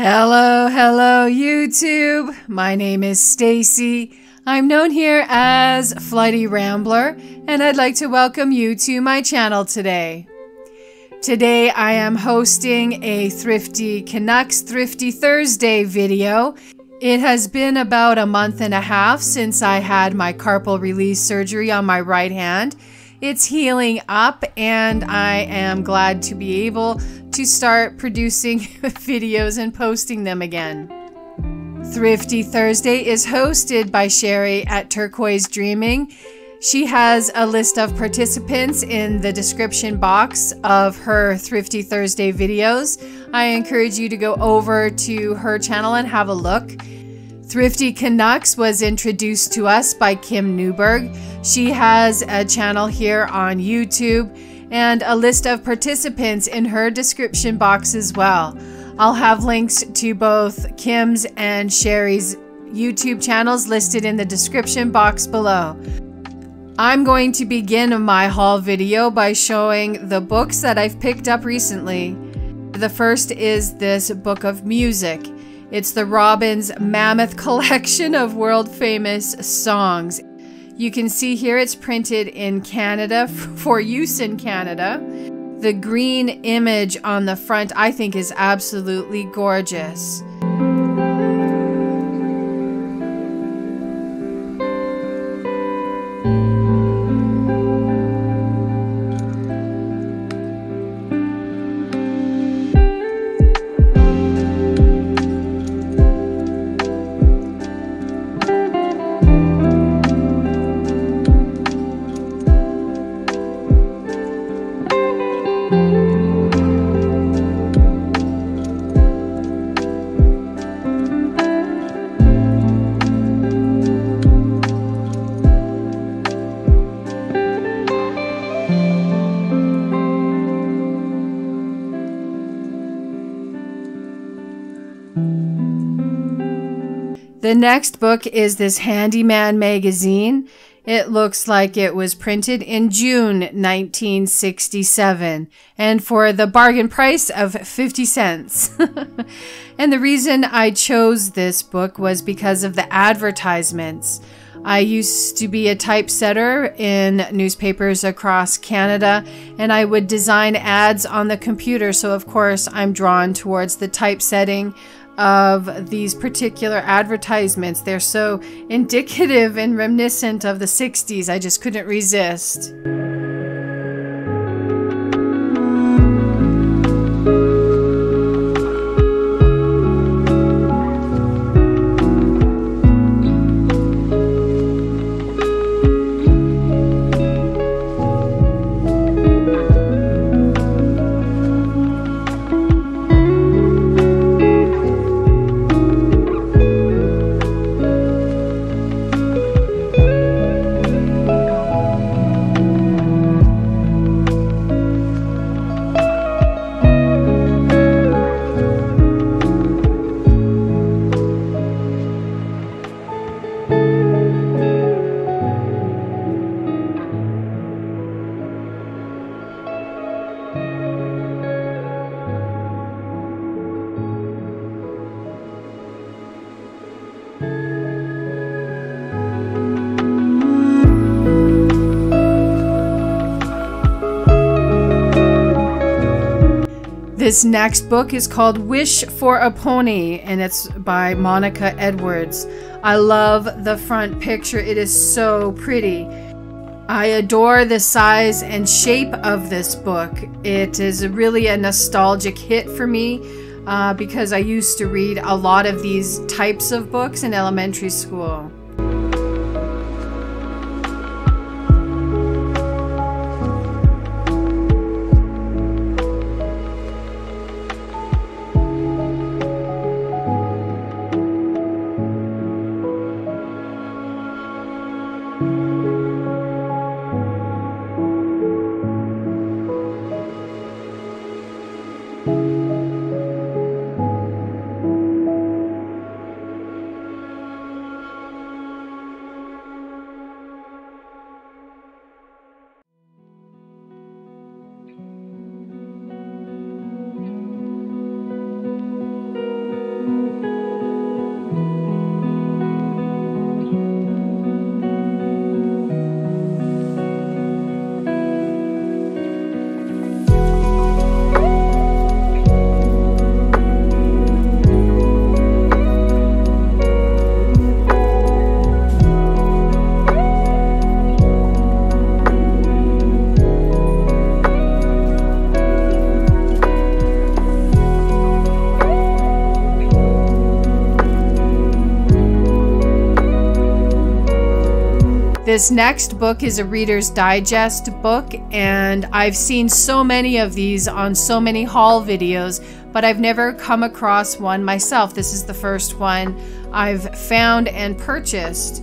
Hello YouTube. My name is Stacy. I'm known here as Flighty Rambler, and I'd like to welcome you to my channel today. Today I am hosting a Thrifty Canucks Thrifty Thursday video. It has been about a month and a half since I had my carpal release surgery on my right hand. It's healing up, and I am glad to be able to start producing videos and posting them again. Thrifty Thursday is hosted by Sherry at Turquoise Dreaming. She has a list of participants in the description box of her Thrifty Thursday videos. I encourage you to go over to her channel and have a look. Thrifty Canucks was introduced to us by Kim Newberg. She has a channel here on YouTube and a list of participants in her description box as well. I'll have links to both Kim's and Sherry's YouTube channels listed in the description box below. I'm going to begin my haul video by showing the books that I've picked up recently. The first is this book of music. It's the Robbins Mammoth Collection of world famous songs. You can see here it's printed in Canada for use in Canada. The green image on the front I think is absolutely gorgeous. The next book is this Handyman magazine. It looks like it was printed in June 1967 and for the bargain price of 50 cents. And the reason I chose this book was because of the advertisements. I used to be a typesetter in newspapers across Canada, and I would design ads on the computer, so of course I'm drawn towards the typesetting of these particular advertisements. They're so indicative and reminiscent of the 60s, I just couldn't resist. This next book is called Wish for a Pony, and it's by Monica Edwards. I love the front picture. It is so pretty. I adore the size and shape of this book. It is really a nostalgic hit for me because I used to read a lot of these types of books in elementary school. This next book is a Reader's Digest book, and I've seen so many of these on so many haul videos, but I've never come across one myself. This is the first one I've found and purchased.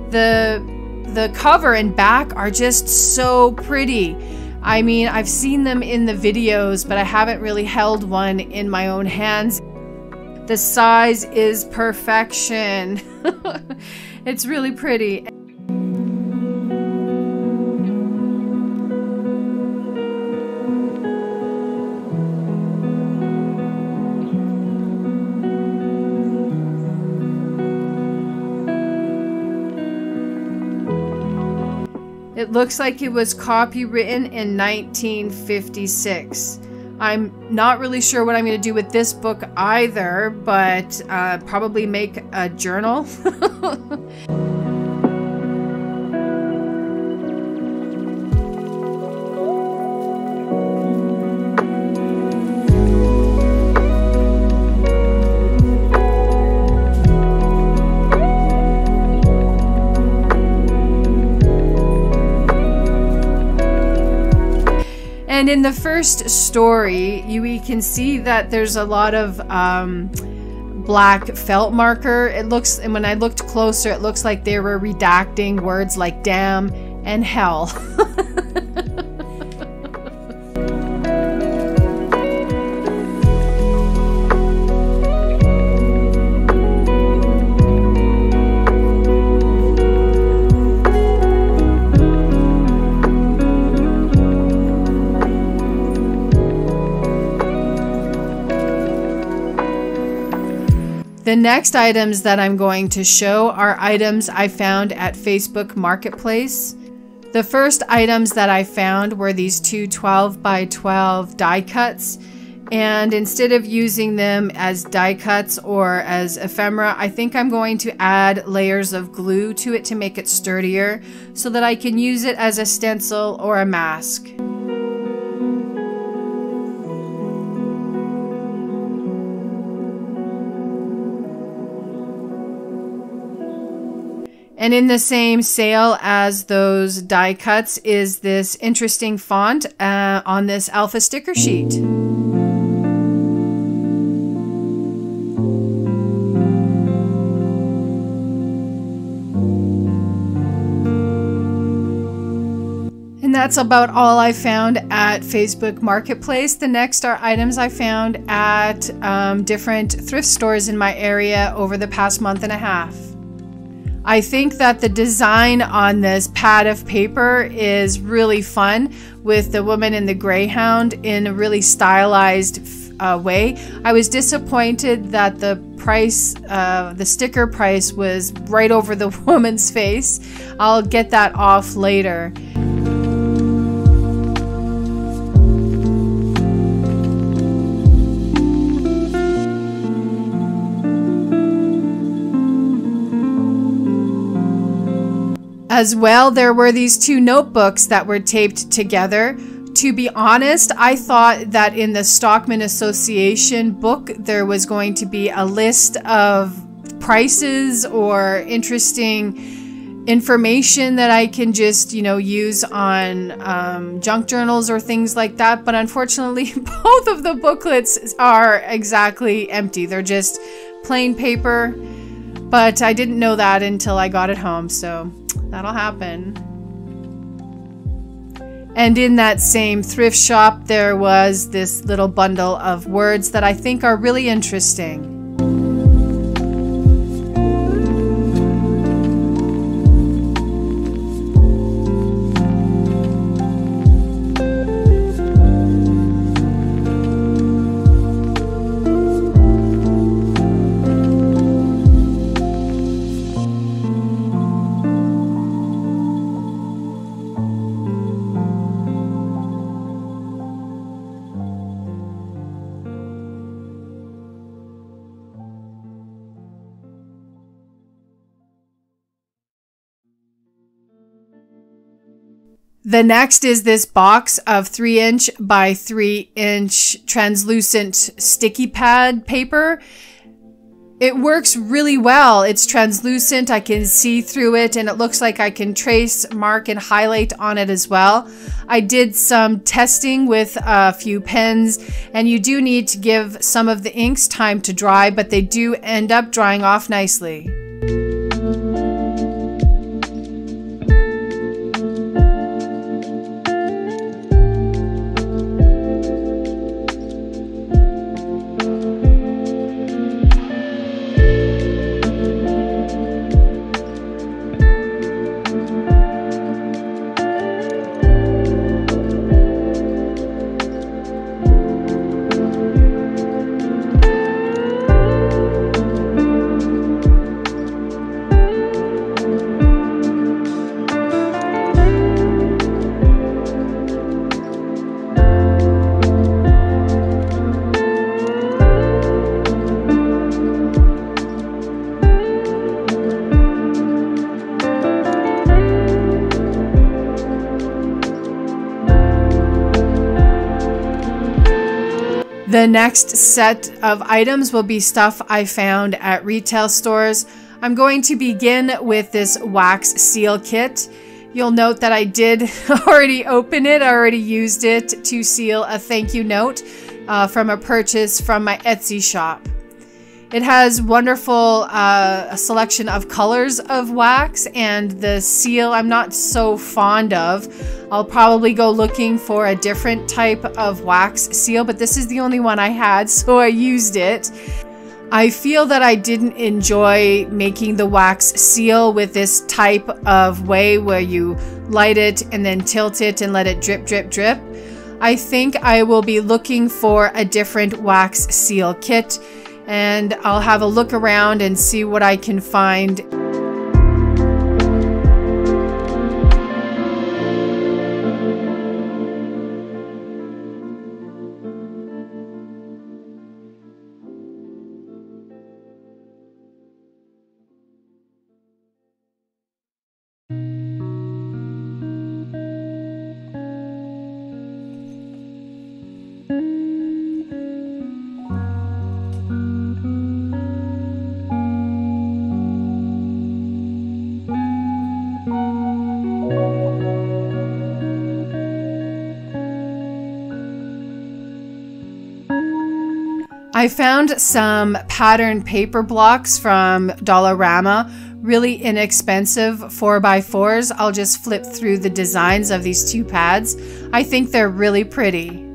The cover and back are just so pretty. I mean, I've seen them in the videos, but I haven't really held one in my own hands. The size is perfection. It's really pretty. It looks like it was copywritten in 1956. I'm not really sure what I'm going to do with this book either, but probably make a journal. And in the first story, we can see that there's a lot of black felt marker. It looks, and when I looked closer, it looks like they were redacting words like damn and hell. The next items that I'm going to show are items I found at Facebook Marketplace. The first items that I found were these two 12 by 12 die cuts, and instead of using them as die cuts or as ephemera, I think I'm going to add layers of glue to it to make it sturdier so that I can use it as a stencil or a mask. And in the same sale as those die cuts is this interesting font on this alpha sticker sheet. And that's about all I found at Facebook Marketplace. The next are items I found at different thrift stores in my area over the past month and a half. I think that the design on this pad of paper is really fun, with the woman in the greyhound in a really stylized way. I was disappointed that the price, the sticker price, was right over the woman's face. I'll get that off later. As well, there were these two notebooks that were taped together. To be honest, I thought that in the Stockman Association book there was going to be a list of prices or interesting information that I can just, use on junk journals or things like that. But unfortunately, both of the booklets are exactly empty. They're just plain paper. But I didn't know that until I got it home, so that'll happen. And in that same thrift shop, there was this little bundle of words that I think are really interesting. The next is this box of 3" by 3" translucent sticky pad paper. It works really well. It's translucent. I can see through it, and it looks like I can trace, mark, and highlight on it as well. I did some testing with a few pens, and you do need to give some of the inks time to dry, but they do end up drying off nicely. The next set of items will be stuff I found at retail stores. I'm going to begin with this wax seal kit. You'll note that I did already open it. I already used it to seal a thank you note from a purchase from my Etsy shop. It has wonderful a selection of colors of wax, and the seal I'm not so fond of. I'll probably go looking for a different type of wax seal, but this is the only one I had, so I used it. I feel that I didn't enjoy making the wax seal with this type of way where you light it and then tilt it and let it drip, drip, drip. I think I will be looking for a different wax seal kit, and I'll have a look around and see what I can find. I found some patterned paper blocks from Dollarama, really inexpensive 4x4s. I'll just flip through the designs of these two pads. I think they're really pretty.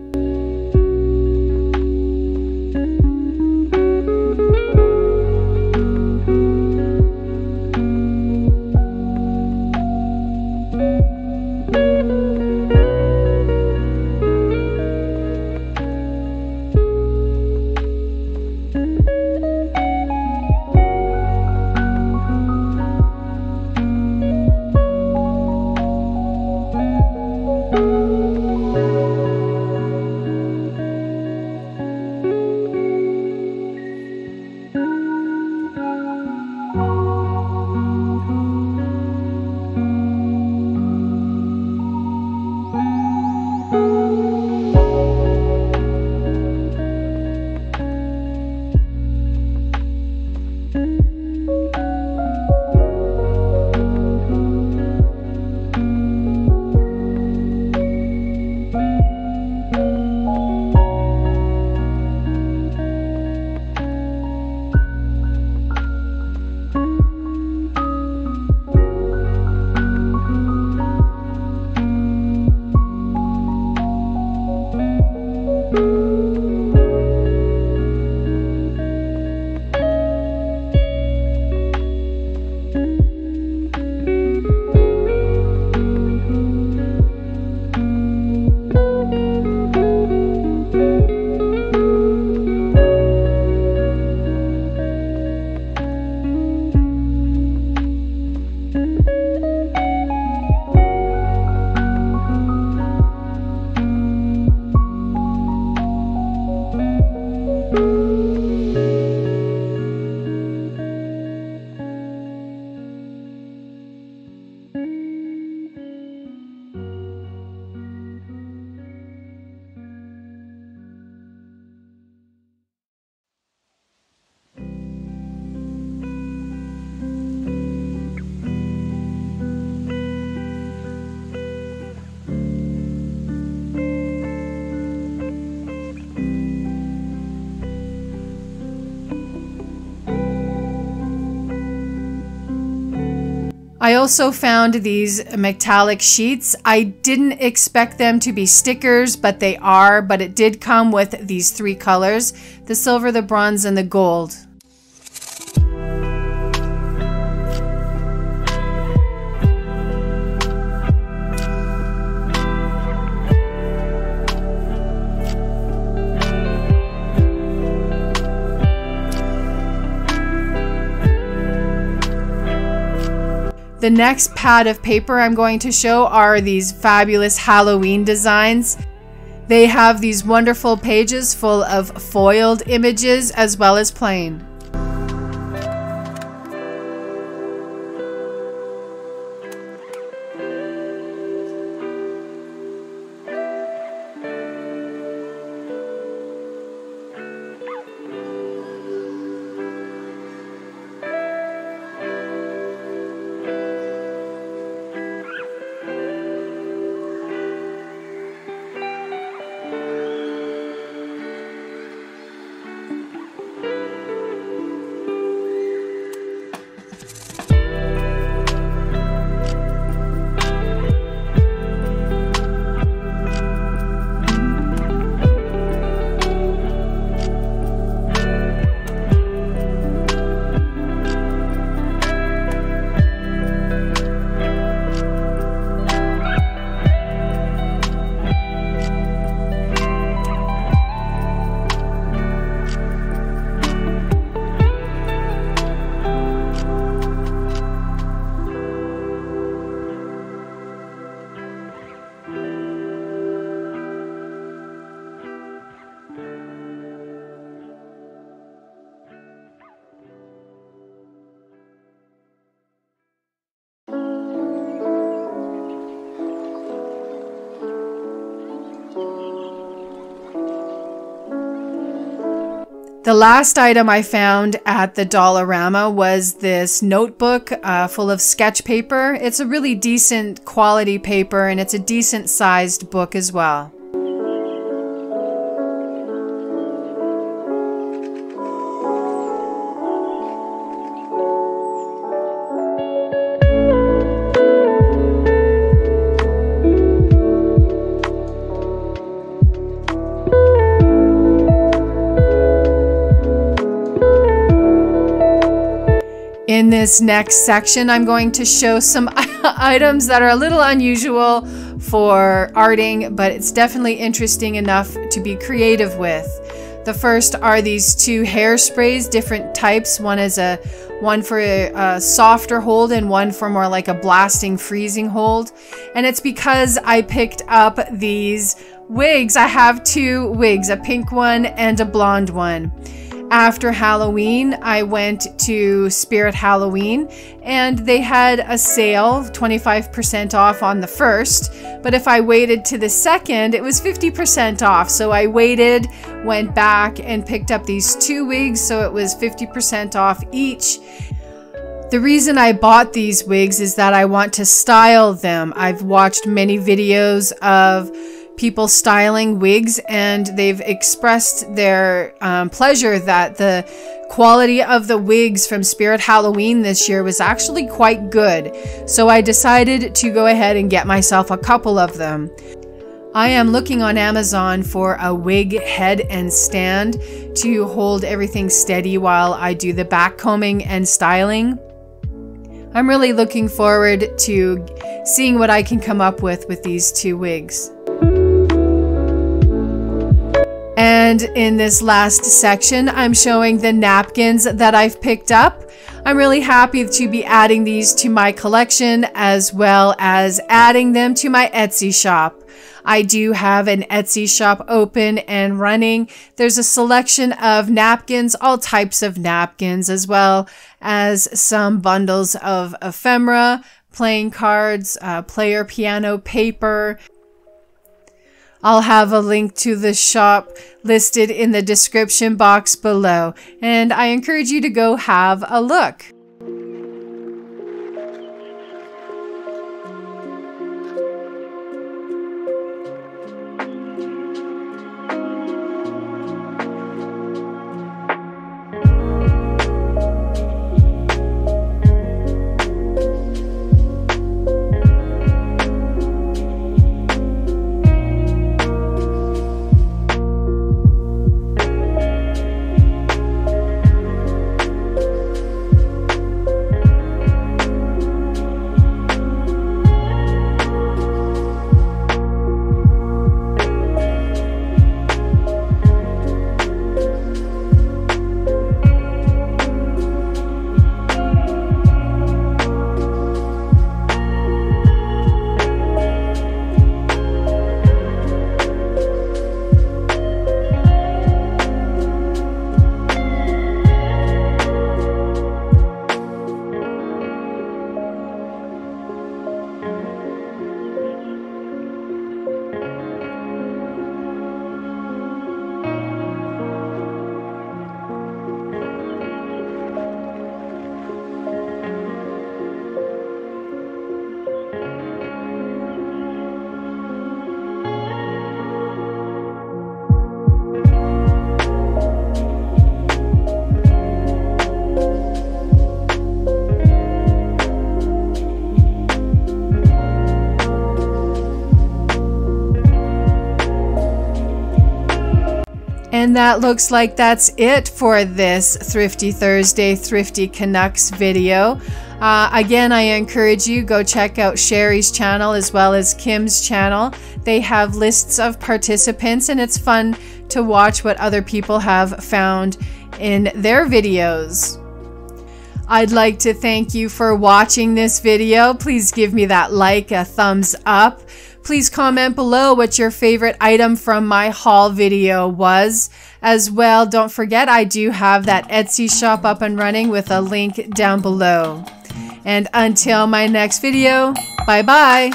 I also found these metallic sheets. I didn't expect them to be stickers, but they are, but it did come with these 3 colors, the silver, the bronze, and the gold. The next pad of paper I'm going to show are these fabulous Halloween designs. They have these wonderful pages full of foiled images as well as plain. The last item I found at the Dollarama was this notebook full of sketch paper. It's a really decent quality paper and it's a decent sized book as well. In this next section, I'm going to show some items that are a little unusual for arting, but it's definitely interesting enough to be creative with. The first are these 2 hairsprays, different types. One is one for a softer hold and one for more like a blasting, freezing hold. And it's because I picked up these wigs. I have 2 wigs, a pink one and a blonde one. After Halloween, I went to Spirit Halloween and they had a sale, 25% off on the first. But if I waited to the second, it was 50% off. So I waited, went back and picked up these 2 wigs. So it was 50% off each. The reason I bought these wigs is that I want to style them. I've watched many videos of people styling wigs and they've expressed their pleasure that the quality of the wigs from Spirit Halloween this year was actually quite good. So I decided to go ahead and get myself a couple of them. I am looking on Amazon for a wig head and stand to hold everything steady while I do the back combing and styling. I'm really looking forward to seeing what I can come up with these 2 wigs. And in this last section, I'm showing the napkins that I've picked up. I'm really happy to be adding these to my collection as well as adding them to my Etsy shop. I do have an Etsy shop open and running. There's a selection of napkins, all types of napkins, as well as some bundles of ephemera, playing cards, player piano paper. I'll have a link to the shop listed in the description box below, and I encourage you to go have a look. And that looks like that's it for this Thrifty Thursday Thrifty Canucks video. Again, I encourage you, go check out Sherry's channel as well as Kim's channel. They have lists of participants and it's fun to watch what other people have found in their videos. I'd like to thank you for watching this video. Please give me that like, a thumbs up. Please comment below what your favorite item from my haul video was. As well, don't forget I do have that Etsy shop up and running with a link down below. And until my next video, bye bye.